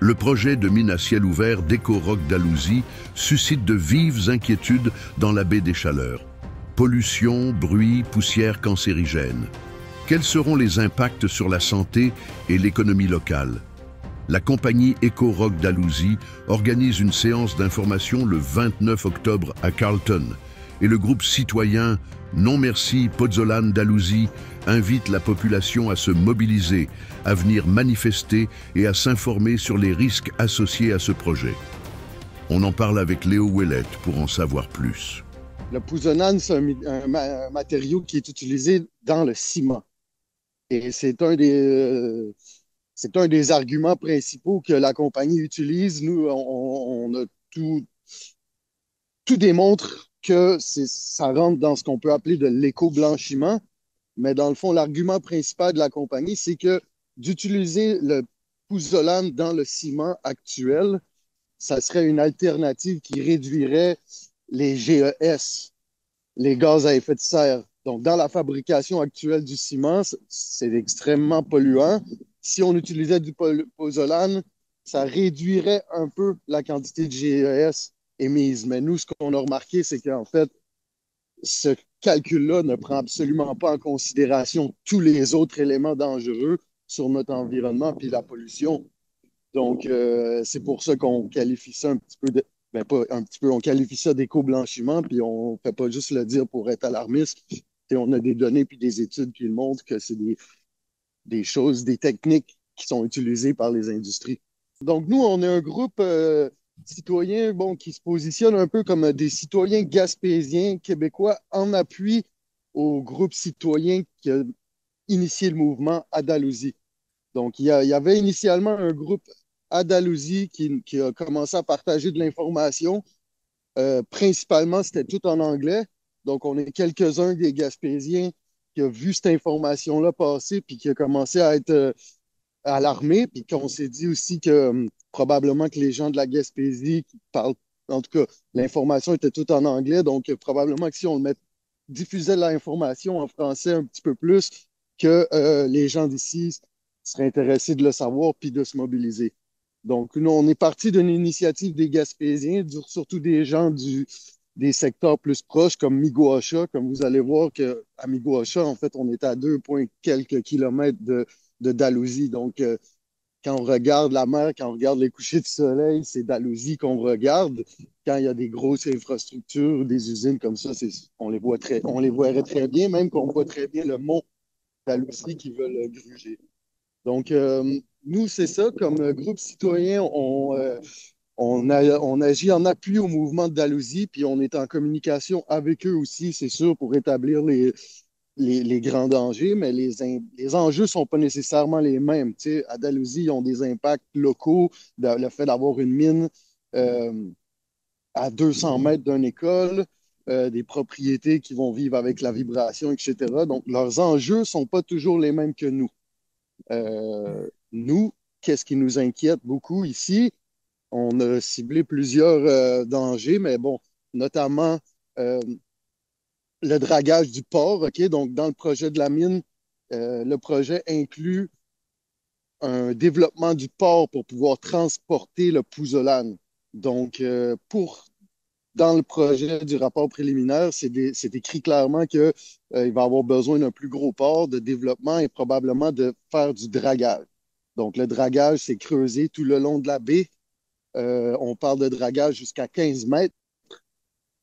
Le projet de mine à ciel ouvert d'Eco-Rock Dalhousie suscite de vives inquiétudes dans la baie des Chaleurs. Pollution, bruit, poussière cancérigène. Quels seront les impacts sur la santé et l'économie locale? La compagnie Eco-Rock Dalhousie organise une séance d'information le 29 octobre à Carlton et le groupe citoyen Non Merci Pozzolan Dalhousie invite la population à se mobiliser, à venir manifester et à s'informer sur les risques associés à ce projet. On en parle avec Léo Ouellette pour en savoir plus. Le pouzzolane, c'est un matériau qui est utilisé dans le ciment. Et c'est un des arguments principaux que la compagnie utilise. Nous, on a tout démontre que ça rentre dans ce qu'on peut appeler de l'éco-blanchiment. Mais dans le fond, l'argument principal de la compagnie, c'est que d'utiliser le pouzzolane dans le ciment actuel, ça serait une alternative qui réduirait les GES, les gaz à effet de serre. Donc, dans la fabrication actuelle du ciment, c'est extrêmement polluant. Si on utilisait du pozzolan, ça réduirait un peu la quantité de GES émise. Mais nous, ce qu'on a remarqué, c'est qu'en fait, ce calcul-là ne prend absolument pas en considération tous les autres éléments dangereux sur notre environnement puis la pollution. Donc, c'est pour ça qu'on qualifie ça un petit peu de. Ben, pas un petit peu, on qualifie ça d'éco-blanchiment, puis on ne fait pas juste le dire pour être alarmiste. Et on a des données puis des études qui montrent que c'est des choses, des techniques qui sont utilisées par les industries. Donc, nous, on est un groupe citoyen bon, qui se positionne un peu comme des citoyens gaspésiens québécois en appui au groupe citoyen qui a initié le mouvement Andalousie. Donc, il y avait initialement un groupe Andalousie qui a commencé à partager de l'information. Principalement, c'était tout en anglais. Donc, on est quelques-uns des Gaspésiens qui ont vu cette information-là passer puis qui a commencé à être alarmé. Puis qu'on s'est dit aussi que probablement que les gens de la Gaspésie qui parlent, en tout cas, l'information était toute en anglais. Donc, probablement que si on diffusait l'information en français un petit peu plus, que les gens d'ici seraient intéressés de le savoir puis de se mobiliser. Donc, nous, on est parti d'une initiative des Gaspésiens, surtout des gens des secteurs plus proches comme Miguacha. Comme vous allez voir qu'à Miguacha, en fait, on est à 2 points quelques kilomètres de Dalhousie. Donc, quand on regarde la mer, quand on regarde les couchers de soleil, c'est Dalhousie qu'on regarde. Quand il y a des grosses infrastructures, des usines comme ça, on les voirait très bien, même qu'on voit très bien le mont Dalhousie qui veut le gruger. Donc, nous, c'est ça, comme groupe citoyen, on agit en appui au mouvement de Dalhousie, puis on est en communication avec eux aussi, c'est sûr, pour établir les grands dangers, mais les enjeux ne sont pas nécessairement les mêmes. Tu sais, à Dalhousie, ils ont des impacts locaux, le fait d'avoir une mine euh, à 200 mètres d'une école, des propriétés qui vont vivre avec la vibration, etc. Donc, leurs enjeux ne sont pas toujours les mêmes que nous. Nous, qu'est-ce qui nous inquiète beaucoup ici? On a ciblé plusieurs dangers, mais bon, notamment le dragage du port. OK? Donc, dans le projet de la mine, le projet inclut un développement du port pour pouvoir transporter le pouzzolane. Donc, dans le projet du rapport préliminaire, c'est écrit clairement qu'il va avoir besoin d'un plus gros port de développement et probablement de faire du dragage. Donc, le dragage, c'est creusé tout le long de la baie. On parle de dragage jusqu'à 15 mètres.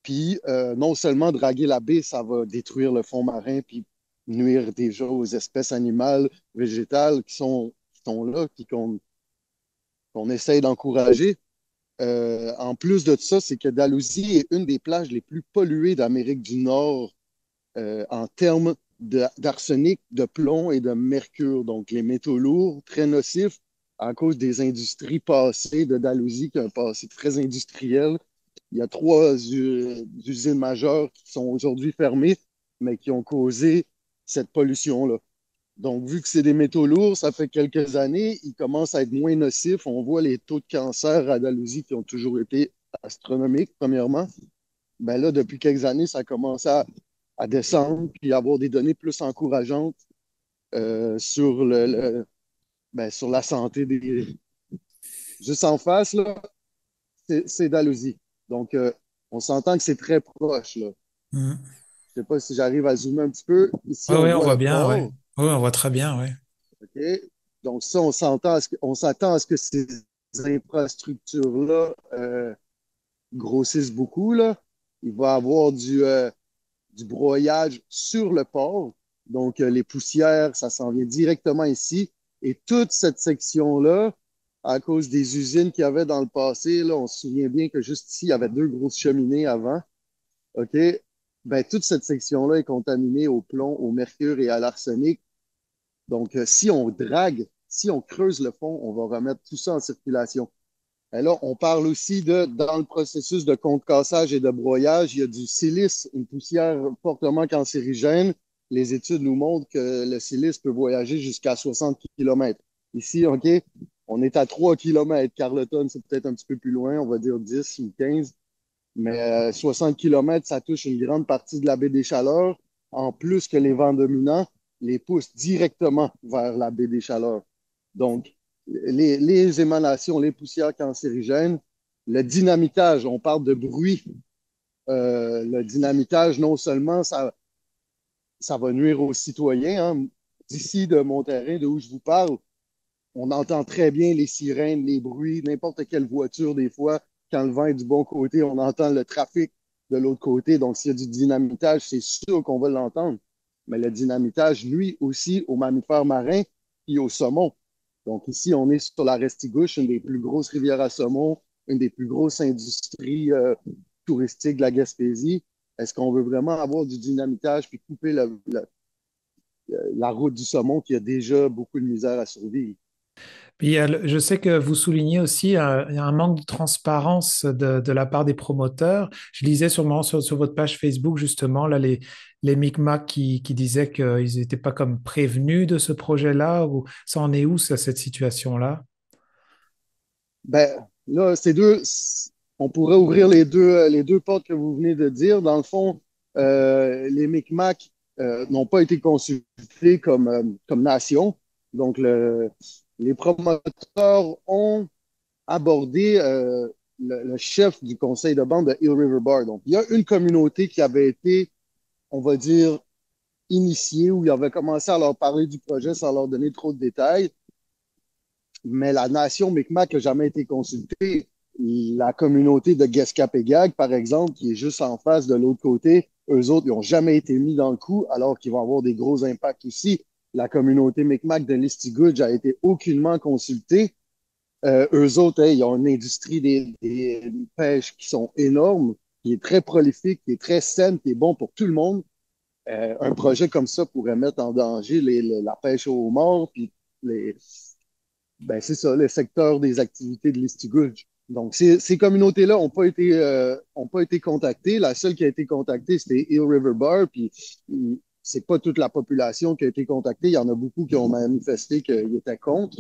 Puis, non seulement draguer la baie, ça va détruire le fond marin, puis nuire déjà aux espèces animales, végétales qui sont là, puis qu'on essaye d'encourager. En plus de ça, c'est que Dalhousie est une des plages les plus polluées d'Amérique du Nord en termes d'arsenic, de plomb et de mercure. Donc, les métaux lourds, très nocifs à cause des industries passées de Dalhousie, qui a un passé très industriel. Il y a trois usines majeures qui sont aujourd'hui fermées, mais qui ont causé cette pollution-là. Donc, vu que c'est des métaux lourds, ça fait quelques années, ils commencent à être moins nocifs. On voit les taux de cancer à Dalhousie qui ont toujours été astronomiques, premièrement. Ben là, depuis quelques années, ça commence à descendre puis à avoir des données plus encourageantes sur sur la santé Juste en face, là, c'est Dalhousie. Donc, on s'entend que c'est très proche, là. Mhm. Je sais pas si j'arrive à zoomer un petit peu. Ici, Ouais, on ouais, on voit voit le bien, ouais. port. Ouais, on voit très bien, ouais. OK? Donc, ça, on s'attend à ce que ces infrastructures-là grossissent beaucoup, là. Il va y avoir du broyage sur le port. Donc, les poussières, ça s'en vient directement ici. Et toute cette section-là, à cause des usines qu'il y avait dans le passé, là, on se souvient bien que juste ici, il y avait deux grosses cheminées avant. OK? Ben, toute cette section-là est contaminée au plomb, au mercure et à l'arsenic. Donc, si on drague, si on creuse le fond, on va remettre tout ça en circulation. Et là, on parle aussi dans le processus de concassage et de broyage, il y a du silice, une poussière fortement cancérigène. Les études nous montrent que le silice peut voyager jusqu'à 60 km. Ici, OK, on est à 3 km. Carleton, c'est peut-être un petit peu plus loin, on va dire 10 ou 15. Mais 60 km, ça touche une grande partie de la baie des Chaleurs, en plus que les vents dominants les poussent directement vers la baie des Chaleurs. Donc, les émanations, les poussières cancérigènes, le dynamitage, on parle de bruit. Le dynamitage, non seulement ça va nuire aux citoyens, hein. D'ici de mon terrain, de où je vous parle, on entend très bien les sirènes, les bruits, n'importe quelle voiture, des fois, quand le vent est du bon côté, on entend le trafic de l'autre côté. Donc, s'il y a du dynamitage, c'est sûr qu'on va l'entendre. Mais le dynamitage nuit aussi aux mammifères marins et aux saumons. Donc, ici, on est sur la Restigouche, une des plus grosses rivières à saumon, une des plus grosses industries touristiques de la Gaspésie. Est-ce qu'on veut vraiment avoir du dynamitage puis couper la route du saumon qui a déjà beaucoup de misère à survivre? Puis je sais que vous soulignez aussi il y a un manque de transparence de la part des promoteurs. Je lisais sûrement sur votre page Facebook justement là les Micmacs qui disaient qu'ils n'étaient pas comme prévenus de ce projet-là. Ou ça en est où cette situation-là? Ben, là, on pourrait ouvrir les deux portes que vous venez de dire. Dans le fond, les Micmacs n'ont pas été consultés comme nation. Donc, les promoteurs ont abordé le chef du conseil de bande de Hill River Bar. Donc, il y a une communauté qui avait été, on va dire, initiée, où il avait commencé à leur parler du projet sans leur donner trop de détails. Mais la nation Mi'kmaq n'a jamais été consultée. La communauté de Gueskapégag, par exemple, qui est juste en face de l'autre côté, eux autres, ils n'ont jamais été mis dans le coup, alors qu'ils vont avoir des gros impacts aussi. La communauté Mi'kmaq de Listigouge a été aucunement consultée. Eux autres, hein, ils ont une industrie des pêches qui sont énormes, qui est très prolifique, qui est très saine, qui est bon pour tout le monde. Un projet comme ça pourrait mettre en danger la pêche au homard, puis les, ben, c'est ça, le secteur des activités de l'Estigouge. Donc, ces communautés-là ont pas été contactées. La seule qui a été contactée, c'était Eel River Bar, puis c'est pas toute la population qui a été contactée. Il y en a beaucoup qui ont manifesté qu'ils étaient contre.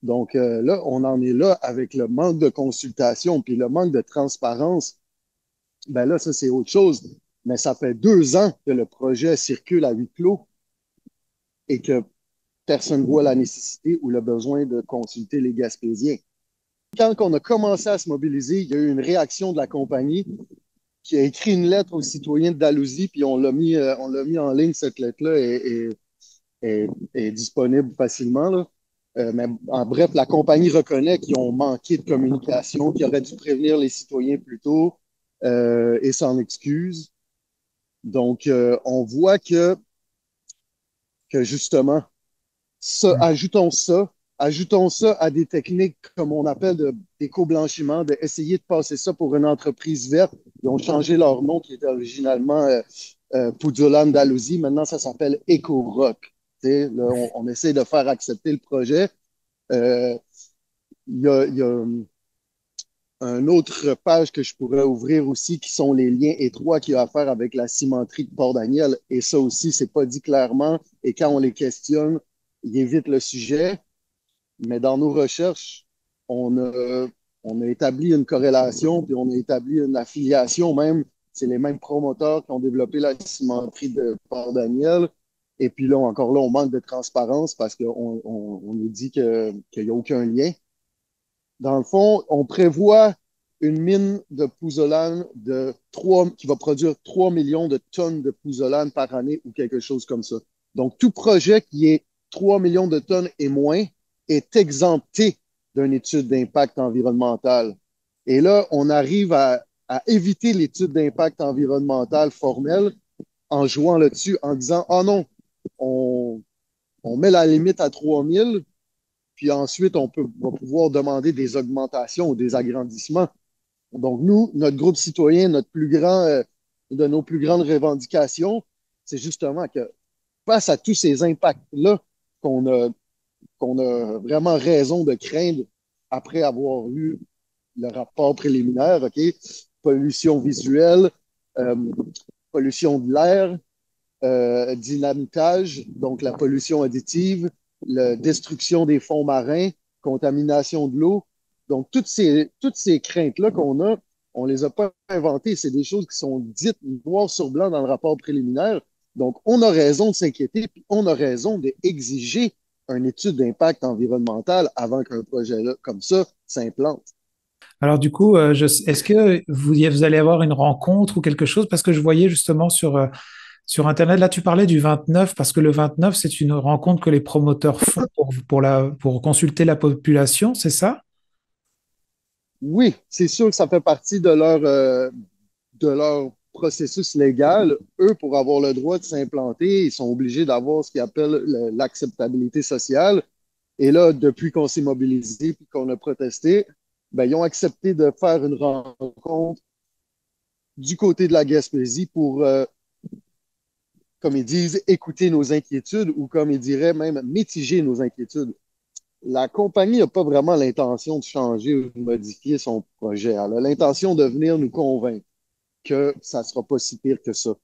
Donc, là, on en est là avec le manque de consultation, puis le manque de transparence. Ben là, ça, c'est autre chose. Mais ça fait 2 ans que le projet circule à huis clos et que personne ne voit la nécessité ou le besoin de consulter les Gaspésiens. Quand on a commencé à se mobiliser, il y a eu une réaction de la compagnie qui a écrit une lettre aux citoyens de Dalhousie, puis on l'a mis en ligne. Cette lettre-là est disponible facilement, là. Mais en bref, la compagnie reconnaît qu'ils ont manqué de communication, qu'ils auraient dû prévenir les citoyens plus tôt et s'en excuse. Donc, on voit que justement, ajoutons ça à des techniques comme on appelle d'éco-blanchiment, d'essayer de passer ça pour une entreprise verte. Ils ont changé leur nom qui était originalement Pudulan Dalhousie. Maintenant, ça s'appelle EcoRock. Là, on essaie de faire accepter le projet. Euh, il y a une autre page que je pourrais ouvrir aussi qui sont les liens étroits qui ont à faire avec la cimenterie de Port-Daniel. Et ça aussi, c'est pas dit clairement. Et quand on les questionne, ils évitent le sujet. Mais dans nos recherches, on a, on a établi une corrélation, puis on a établi une affiliation même. C'est les mêmes promoteurs qui ont développé la cimenterie de Port-Daniel. Et puis là, encore là, on manque de transparence parce qu'on nous dit qu'il n'y a aucun lien. Dans le fond, on prévoit une mine de pouzzolane qui va produire 3 millions de tonnes de pouzzolane par année ou quelque chose comme ça. Donc, tout projet qui est 3 millions de tonnes et moins est exempté d'une étude d'impact environnemental. Et là, on arrive à éviter l'étude d'impact environnemental formelle en jouant là-dessus, en disant, oh non, on, on met la limite à 3000, puis ensuite, va pouvoir demander des augmentations ou des agrandissements. Donc, nous, notre groupe citoyen, de nos plus grandes revendications, c'est justement que face à tous ces impacts-là qu'on a, qu'on a vraiment raison de craindre après avoir eu le rapport préliminaire, OK? Pollution visuelle, euh, pollution de l'air, dynamitage, donc la pollution additive, la destruction des fonds marins, contamination de l'eau. Donc, toutes ces craintes-là qu'on a, on les a pas inventées. C'est des choses qui sont dites noir sur blanc dans le rapport préliminaire. Donc, on a raison de s'inquiéter, puis on a raison d'exiger une étude d'impact environnemental avant qu'un projet là, comme ça s'implante. Alors du coup, est-ce que vous allez avoir une rencontre ou quelque chose? Parce que je voyais justement sur Internet, là tu parlais du 29, parce que le 29, c'est une rencontre que les promoteurs font pour consulter la population, c'est ça? Oui, c'est sûr que ça fait partie de leur processus légal. Eux, pour avoir le droit de s'implanter, ils sont obligés d'avoir ce qu'ils appellent l'acceptabilité sociale. Et là, depuis qu'on s'est mobilisé puis qu'on a protesté, ben, ils ont accepté de faire une rencontre du côté de la Gaspésie pour, comme ils disent, écouter nos inquiétudes ou comme ils diraient même mitiger nos inquiétudes. La compagnie n'a pas vraiment l'intention de changer ou de modifier son projet. Elle a l'intention de venir nous convaincre que ça ne sera pas si pire que ça.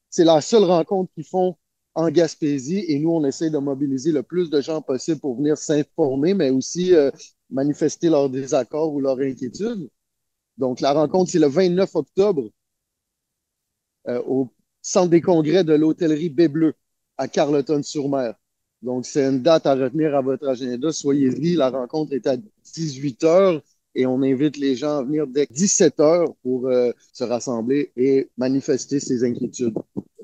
C'est la seule rencontre qu'ils font en Gaspésie et nous, on essaie de mobiliser le plus de gens possible pour venir s'informer, mais aussi manifester leur désaccord ou leur inquiétude. Donc, la rencontre, c'est le 29 octobre au centre des congrès de l'hôtellerie Baie-Bleue à Carleton-sur-Mer. Donc, c'est une date à retenir à votre agenda. Soyez-y. La rencontre est à 18 heures et on invite les gens à venir dès 17 heures pour se rassembler et manifester ses inquiétudes.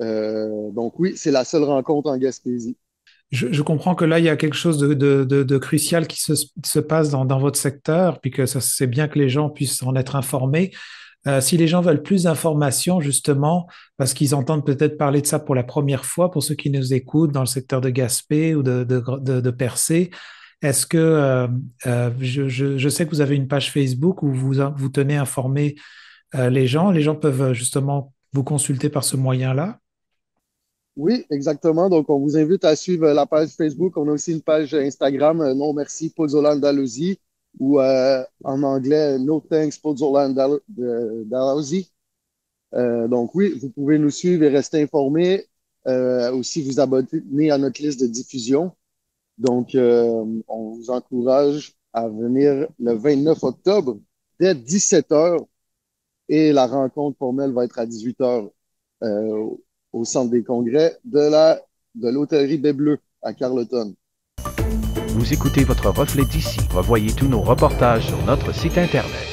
Donc oui, c'est la seule rencontre en Gaspésie. Je comprends que là, il y a quelque chose de crucial qui se passe dans votre secteur, puis que c'est bien que les gens puissent en être informés. Si les gens veulent plus d'informations, justement, parce qu'ils entendent peut-être parler de ça pour la première fois, pour ceux qui nous écoutent dans le secteur de Gaspé ou de Percé, est-ce que je sais que vous avez une page Facebook où vous tenez informer les gens peuvent justement vous consulter par ce moyen-là? Oui, exactement. Donc, on vous invite à suivre la page Facebook. On a aussi une page Instagram, non merci, Pozzolan d'Alousie, ou en anglais, No thanks, Pozzolan d'Alousie. Donc oui, vous pouvez nous suivre et rester informés. Aussi, vous abonner à notre liste de diffusion. Donc, on vous encourage à venir le 29 octobre dès 17 heures et la rencontre formelle va être à 18 heures au centre des congrès de l'hôtellerie Baie-Bleue à Carleton. Vous écoutez votre reflet d'ici. Revoyez tous nos reportages sur notre site Internet.